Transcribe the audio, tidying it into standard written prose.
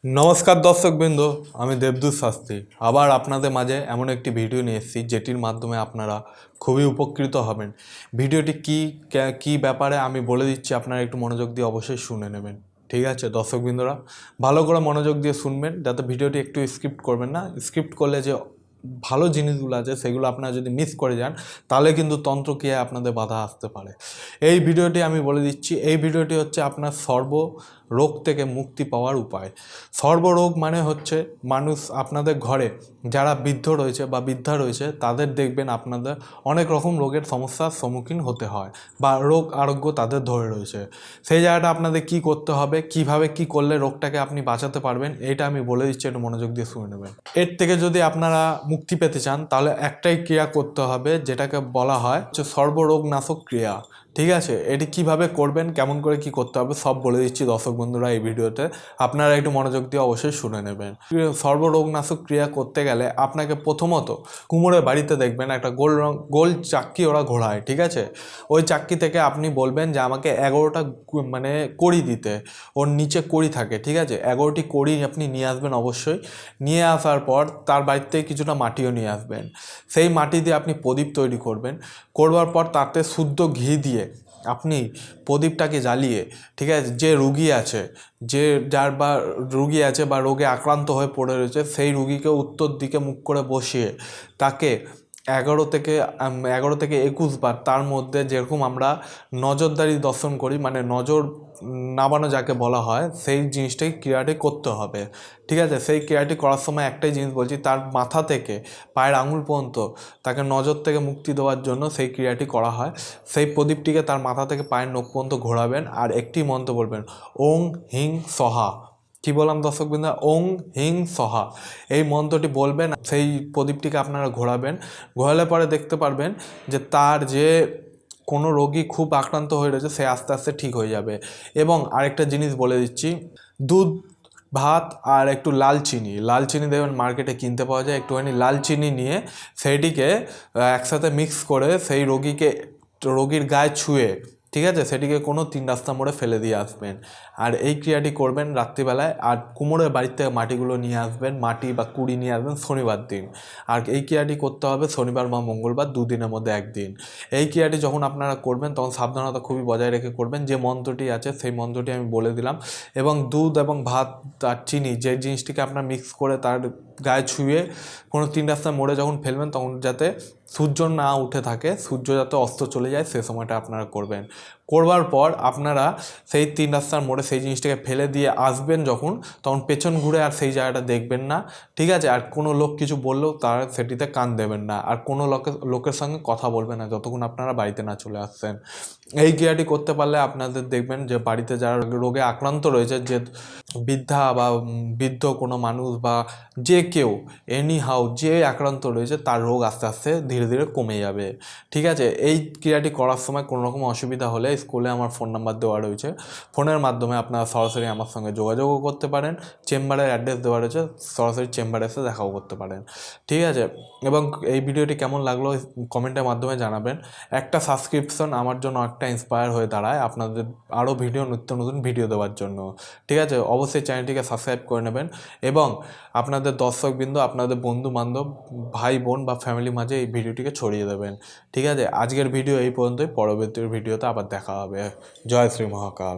নমস্কার দর্শকবৃন্দ, আমি দেবদূত শাস্ত্রী আবার আপনাদের মাঝে এমন একটি ভিডিও নিয়ে এসেছি যেটির মাধ্যমে আপনারা খুবই উপকৃত হবেন। ভিডিওটি কি ব্যাপারে আমি বলে দিচ্ছি, আপনারা একটু মনোযোগ দিয়ে অবশ্যই শুনে নেবেন। ঠিক আছে দর্শকবৃন্দরা, ভালো করে মনোযোগ দিয়ে শুনবেন, যাতে ভিডিওটি একটু স্কিপ করবেন না। স্কিপ করলে যে ভালো জিনিসগুলো আছে সেগুলো আপনারা যদি মিস করে যান তাহলে কিন্তু তন্ত্রক্রিয়ায় আপনাদের বাধা আসতে পারে। এই ভিডিওটি আমি বলে দিচ্ছি, এই ভিডিওটি হচ্ছে আপনার সর্বরোগ থেকে মুক্তি পাওয়ার উপায়। সর্বরোগ মানে হচ্ছে মানুষ আপনাদের ঘরে যারা বৃদ্ধ রয়েছে বা বৃদ্ধা রয়েছে তাদের দেখবেন আপনাদের অনেক রকম রোগের সমস্যার সম্মুখীন হতে হয় বা রোগ আরোগ্য তাদের ধরে রয়েছে। সেই জায়গাটা আপনাদের কি করতে হবে, কিভাবে কি করলে রোগটাকে আপনি বাঁচাতে পারবেন, এটা আমি বলে দিচ্ছি, একটু মনোযোগ দিয়ে শুনে নেবেন। এর থেকে যদি আপনারা মুক্তি পেতে চান তাহলে একটাই ক্রিয়া করতে হবে, যেটাকে বলা হয় হচ্ছে সর্বরোগনাশক ক্রিয়া। ঠিক আছে, এটি কিভাবে করবেন, কেমন করে কি করতে হবে সব বলে দিচ্ছি দর্শক বন্ধুরা এই ভিডিওতে, আপনারা একটু মনোযোগ দিয়ে অবশ্যই শুনে নেবেন। সর্বরোগনাশক ক্রিয়া করতে গেলে আপনাকে প্রথমত কুমোরের বাড়িতে দেখবেন একটা গোল চাক্কি ওরা ঘোরায়। ঠিক আছে, ওই চাক্কি থেকে আপনি বলবেন যে আমাকে 11টা মানে কড়ি দিতে, ওর নিচে কড়ি থাকে। ঠিক আছে, 11টি কড়ি আপনি নিয়ে আসবেন অবশ্যই। নিয়ে আসার পর তার বাড়িতে কিছুটা মাটিও নিয়ে আসবেন। সেই মাটি দিয়ে আপনি প্রদীপ তৈরি করবেন। করবার পর তাতে শুদ্ধ ঘি দিয়ে আপনি প্রদীপটাকে জ্বালিয়ে, ঠিক আছে, যে রুগী আছে, যার বা রুগী আছে বা রোগে আক্রান্ত হয়ে পড়ে রয়েছে, সেই রুগীকে উত্তর দিকে মুখ করে বসিয়ে তাকে 11 থেকে 21 বার, তার মধ্যে যেরকম আমরা নজরদারি দর্শন করি, মানে নজর নামানো যাকে বলা হয়, সেই জিনিসটাই ক্রিয়াটি করতে হবে। ঠিক আছে, সেই ক্রিয়াটি করার সময় একটাই জিনিস বলছি, তার মাথা থেকে পায়ের আঙুল পর্যন্ত তাকে নজর থেকে মুক্তি দেওয়ার জন্য সেই ক্রিয়াটি করা হয়। সেই প্রদীপটিকে তার মাথা থেকে পায়ের নখ পর্যন্ত ঘোরাবেন আর একটি মন্ত্র বলবেন, ওং হিং সহা। কি বললাম দর্শকবৃন্দ? ওং হিং সহা। এই মন্ত্রটি বলবেন, সেই প্রদীপটিকে আপনারা ঘোরাবেন। ঘোরালে পরে দেখতে পারবেন যে তার যে কোনো রোগী খুব আক্রান্ত হয়ে রয়েছে সে আস্তে আস্তে ঠিক হয়ে যাবে। এবং আরেকটা জিনিস বলে দিচ্ছি, দুধ, ভাত আর একটু লাল চিনি দেখবেন মার্কেটে কিনতে পাওয়া যায়। একটুখানি লাল চিনি নিয়ে সেইটিকে একসাথে মিক্স করে সেই রোগীর গায়ে ছুঁয়ে, ঠিক আছে, সেটিকে কোনো 3 রাস্তা মোড়ে ফেলে দিয়ে আসবেন। আর এই ক্রিয়াটি করবেন রাত্রিবেলায়। আর কুমোরের বাড়ির থেকে মাটিগুলো নিয়ে আসবেন, মাটি বা কুড়ি নিয়ে আসবেন শনিবার দিন। আর এই ক্রিয়াটি করতে হবে শনিবার বা মঙ্গলবার, 2 দিনের মধ্যে একদিন। এই ক্রিয়াটি যখন আপনারা করবেন তখন সাবধানতা খুবই বজায় রেখে করবেন। যে মন্ত্রটি আছে সেই মন্ত্রটি আমি বলে দিলাম, এবং দুধ এবং ভাত আর চিনি যে জিনিসটিকে আপনারা মিক্স করে তার গায়ে ছুঁয়ে কোনো 3 রাস্তার মোড়ে যখন ফেলবেন তখন যাতে সূর্য না উঠে থাকে, সূর্য যাতে অস্ত চলে যায়, সে সময়টা আপনারা করবেন। করবার পর আপনারা সেই 3 রাস্তার মোড়ে সেই জিনিসটাকে ফেলে দিয়ে আসবেন যখন, তখন পেছন ঘুরে আর সেই জায়গাটা দেখবেন না। ঠিক আছে, আর কোনো লোক কিছু বললেও তার সেটিতে কান দেবেন না, আর কোনো লোকের সঙ্গে কথা বলবেন না যতক্ষণ আপনারা বাড়িতে না চলে আসছেন। এই ক্রিয়াটি করতে পারলে আপনাদের দেখবেন যে বাড়িতে যারা রোগে আক্রান্ত রয়েছে, যে বৃদ্ধা বা বৃদ্ধ কোনো মানুষ বা যে কেউ যে আক্রান্ত রয়েছে, তার রোগ আস্তে আস্তে ধীরে ধীরে কমে যাবে। ঠিক আছে, এই ক্রিয়াটি করার সময় কোনো রকম অসুবিধা হলে স্কুলে আমার ফোন নাম্বার দেওয়া রয়েছে, ফোনের মাধ্যমে আপনারা সরাসরি আমার সঙ্গে যোগাযোগও করতে পারেন। চেম্বারের অ্যাড্রেস দেওয়া রয়েছে, সরাসরি চেম্বারে এসে দেখাও করতে পারেন। ঠিক আছে, এবং এই ভিডিওটি কেমন লাগলো কমেন্টের মাধ্যমে জানাবেন। একটা সাবস্ক্রিপশন আমার জন্য একটা ইন্সপায়ার হয়ে দাঁড়ায় আপনাদের আরও নিত্য নতুন ভিডিও দেওয়ার জন্য। ঠিক আছে, অবশ্যই চ্যানেলটিকে সাবস্ক্রাইব করে নেবেন এবং আপনাদের দর্শকবৃন্দ, আপনাদের বন্ধু বান্ধব, ভাই বোন বা ফ্যামিলির মাঝে এই ভিডিওটিকে ছড়িয়ে দেবেন। ঠিক আছে, আজকের ভিডিও এই পর্যন্তই। পরবর্তী ভিডিওতে আবার দেখা হবে। জয় শ্রী মহাকাল।